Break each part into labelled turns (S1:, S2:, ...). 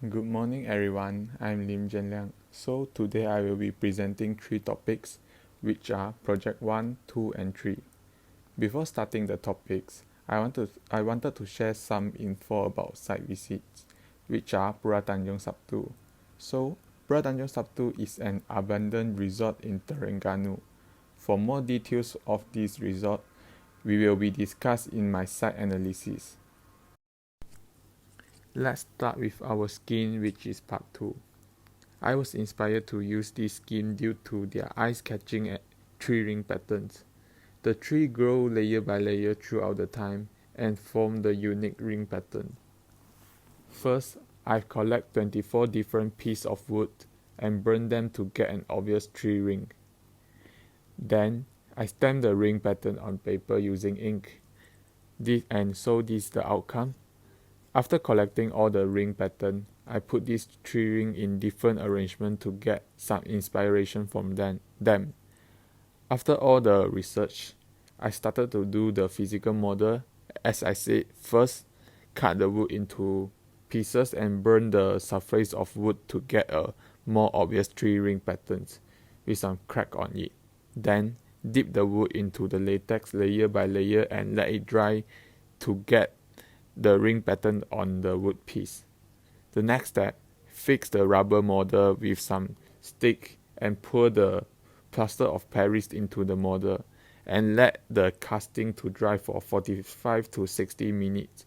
S1: Good morning everyone, I'm JennLiang. So today I will be presenting 3 topics which are Project 1, 2 and 3. Before starting the topics, I wanted to share some info about site visits which are Pura Tanjung Sabtu. So Pura Tanjung Sabtu is an abandoned resort in Terengganu. For more details of this resort, we will be discussed in my site analysis. Let's start with our skin, which is part 2. I was inspired to use this skin due to their eyes-catching tree ring patterns. The tree grow layer by layer throughout the time and form the unique ring pattern. First, I collect 24 different pieces of wood and burn them to get an obvious tree ring. Then, I stamp the ring pattern on paper using ink. This is the outcome. After collecting all the ring pattern, I put this tree ring in different arrangement to get some inspiration from them. After all the research, I started to do the physical model. As I said, first cut the wood into pieces and burn the surface of wood to get a more obvious tree ring patterns with some crack on it. Then dip the wood into the latex layer by layer and let it dry to get the ring pattern on the wood piece. The next step, fix the rubber model with some stick and pour the plaster of Paris into the model and let the casting to dry for 45 to 60 minutes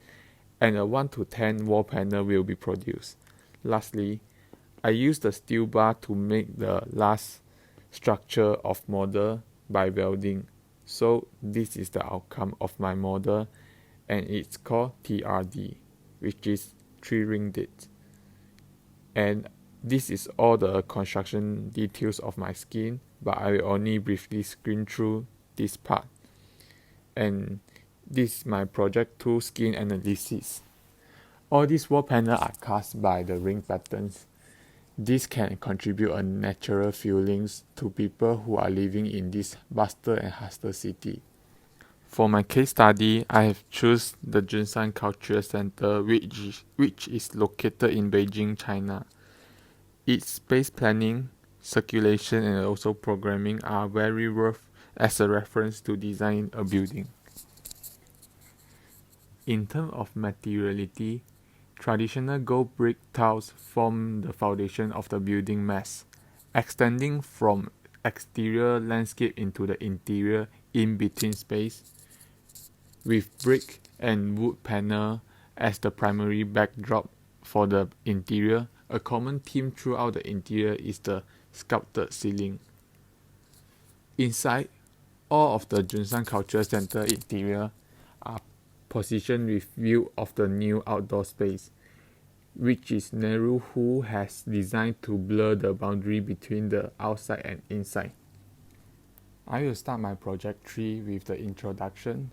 S1: and a 1 to 10 wall panel will be produced. Lastly, I use the steel bar to make the last structure of model by welding. So this is the outcome of my model and it's called TRD, which is tree ring date. And this is all the construction details of my skin, but I will only briefly screen through this part. And this is my project 2 skin analysis. All these wall panels are cast by the ring patterns. This can contribute a natural feelings to people who are living in this bustling and hostile city. For my case study, I have chosen the JennLiang Cultural Center which is located in Beijing, China. Its space planning, circulation and also programming are very worth as a reference to design a building. In terms of materiality, traditional gold brick tiles form the foundation of the building mass, extending from exterior landscape into the interior in between space, with brick and wood panel as the primary backdrop for the interior. A common theme throughout the interior is the sculpted ceiling. Inside, all of the JennLiang Cultural Center interior are positioned with view of the new outdoor space, which is Nehru who has designed to blur the boundary between the outside and inside. I will start my project 3 with the introduction.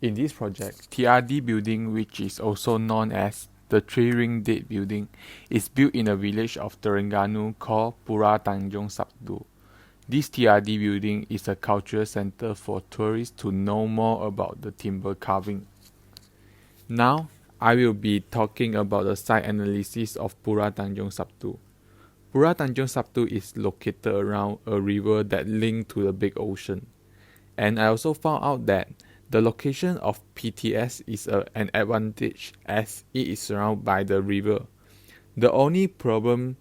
S1: In this project, TRD building, which is also known as the Tree Ring Date building, is built in a village of Terengganu called Pura Tanjung Sabtu. This TRD building is a cultural center for tourists to know more about the timber carving. Now, I will be talking about the site analysis of Pura Tanjung Sabtu. Pura Tanjung Sabtu is located around a river that links to the big ocean. And I also found out that the location of PTS is an advantage as it is surrounded by the river. The only problem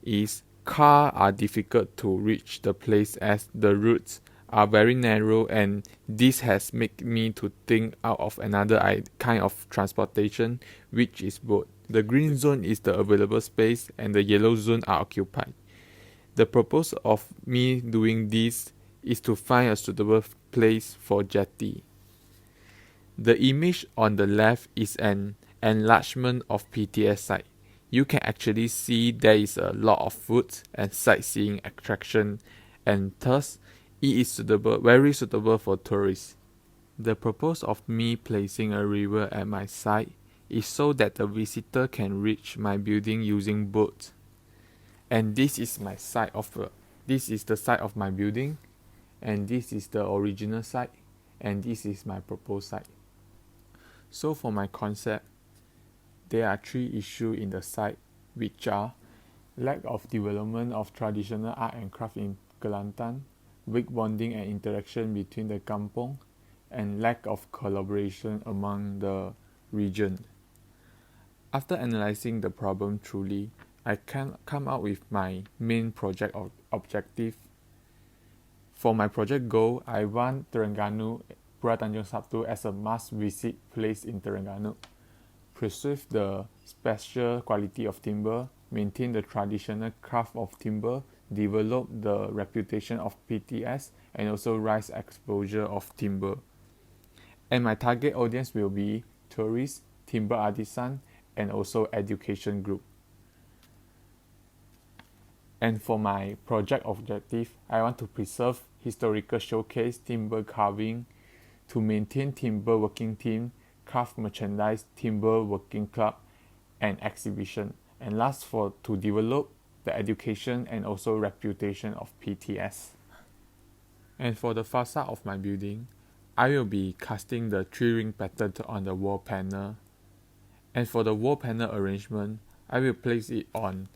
S1: is cars are difficult to reach the place as the routes are very narrow, and this has made me to think out of another kind of transportation, which is boat. The green zone is the available space and the yellow zone are occupied. The purpose of me doing this is to find a suitable place for jetty. The image on the left is an enlargement of PTS site. You can actually see there is a lot of food and sightseeing attraction, and thus it is very suitable for tourists. The purpose of me placing a river at my site is so that the visitor can reach my building using boat. And this is the site of my building, and this is the original site, and this is my proposed site. So for my concept, there are 3 issues in the site which are lack of development of traditional art and craft in Kelantan, weak bonding and interaction between the kampong, and lack of collaboration among the region. After analyzing the problem truly, I can come up with my main project objective. For my project goal, I want Terengganu, Pulau Tanjung Sabtu as a must-visit place in Terengganu. Preserve the special quality of timber, maintain the traditional craft of timber, develop the reputation of PTS, and also rise exposure of timber. And my target audience will be tourists, timber artisan, and also education group. And for my project objective, I want to preserve historical showcase timber carving, to maintain timber working team, craft merchandise, timber working club, and exhibition. And last, to develop the education and also reputation of PTS. And for the facade of my building, I will be casting the 3-ring pattern on the wall panel. And for the wall panel arrangement, I will place it on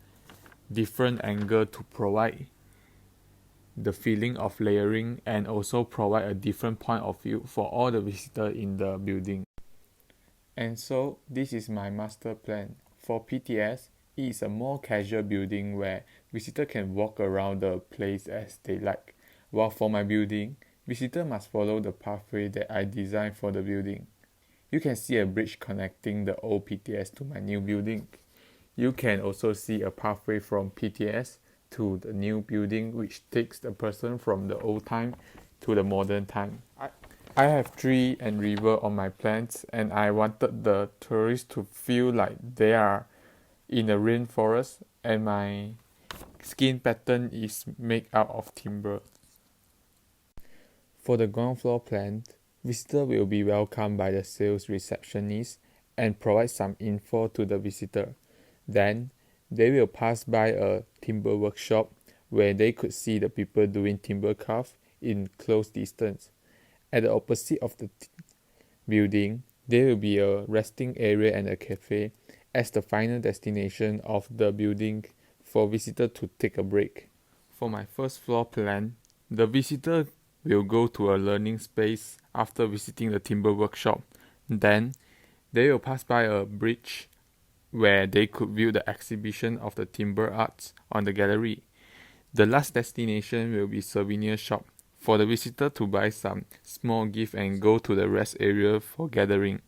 S1: different angle to provide the feeling of layering and also provide a different point of view for all the visitors in the building. And so this is my master plan. For PTS, it is a more casual building where visitors can walk around the place as they like. While for my building, visitors must follow the pathway that I designed for the building. You can see a bridge connecting the old PTS to my new building. You can also see a pathway from PTS to the new building, which takes the person from the old time to the modern time. I have tree and river on my plans, and I wanted the tourists to feel like they are in a rainforest, and my skin pattern is made out of timber. For the ground floor plan, visitors will be welcomed by the sales receptionist and provide some info to the visitor. Then they will pass by a timber workshop where they could see the people doing timber craft in close distance. At the opposite of the building, there will be a resting area and a cafe as the final destination of the building for visitors to take a break. For my first floor plan, the visitor will go to a learning space after visiting the timber workshop. Then they will pass by a bridge where they could view the exhibition of the timber arts on the gallery. The last destination will be souvenir shop for the visitor to buy some small gift and go to the rest area for gathering.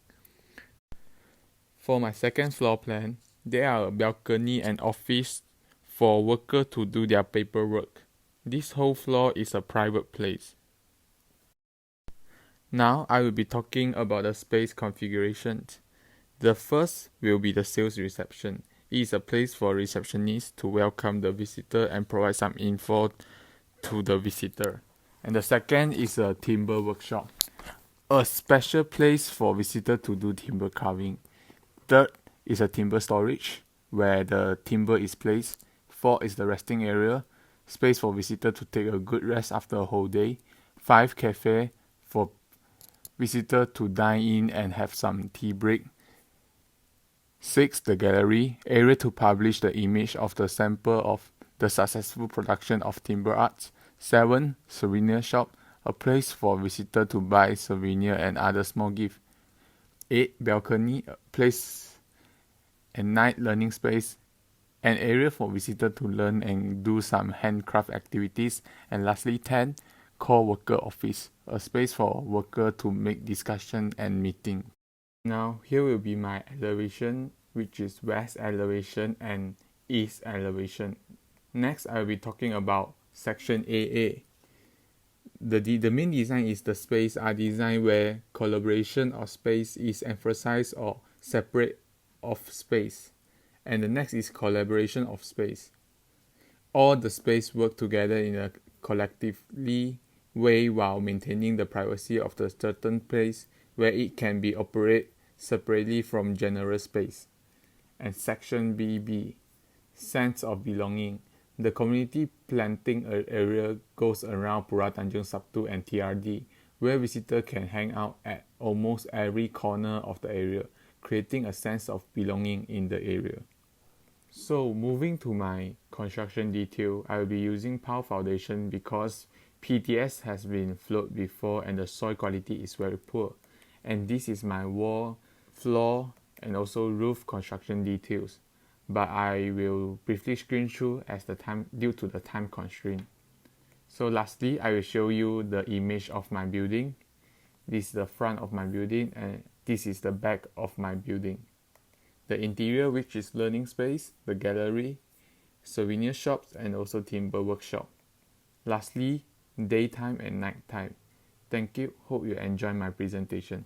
S1: For my second floor plan, there are a balcony and office for workers to do their paperwork. This whole floor is a private place. Now I will be talking about the space configurations. The first will be the sales reception. It is a place for receptionists to welcome the visitor and provide some info to the visitor. And the second is a timber workshop, a special place for visitors to do timber carving. Third is a timber storage, where the timber is placed. Fourth is the resting area, space for visitors to take a good rest after a whole day. 5, cafe for visitors to dine in and have some tea break. 6, the gallery, area to publish the image of the sample of the successful production of timber arts. 7, souvenir shop, a place for visitors to buy souvenir and other small gifts. 8, balcony, a place and night learning space, an area for visitors to learn and do some handcraft activities. And lastly, 10, core worker office, a space for workers to make discussion and meeting. Now here will be my elevation, which is west elevation and east elevation. Next I will be talking about section AA. The main design is the space are designed where collaboration of space is emphasized or separate of space. And the next is collaboration of space. All the space work together in a collectively way while maintaining the privacy of the certain place where it can be operated separately from general space. And section BB, sense of belonging. The community planting area goes around Pulau Tanjung Sabtu and TRD, where visitors can hang out at almost every corner of the area, creating a sense of belonging in the area. So moving to my construction detail, I will be using pile foundation because PTS has been flowed before and the soil quality is very poor. And this is my wall, floor and also roof construction details. But I will briefly screen through as the time due to the time constraint. So lastly, I will show you the image of my building. This is the front of my building and this is the back of my building. The interior, which is learning space, the gallery, souvenir shops and also timber workshop. Lastly, daytime and nighttime. Thank you. Hope you enjoy my presentation.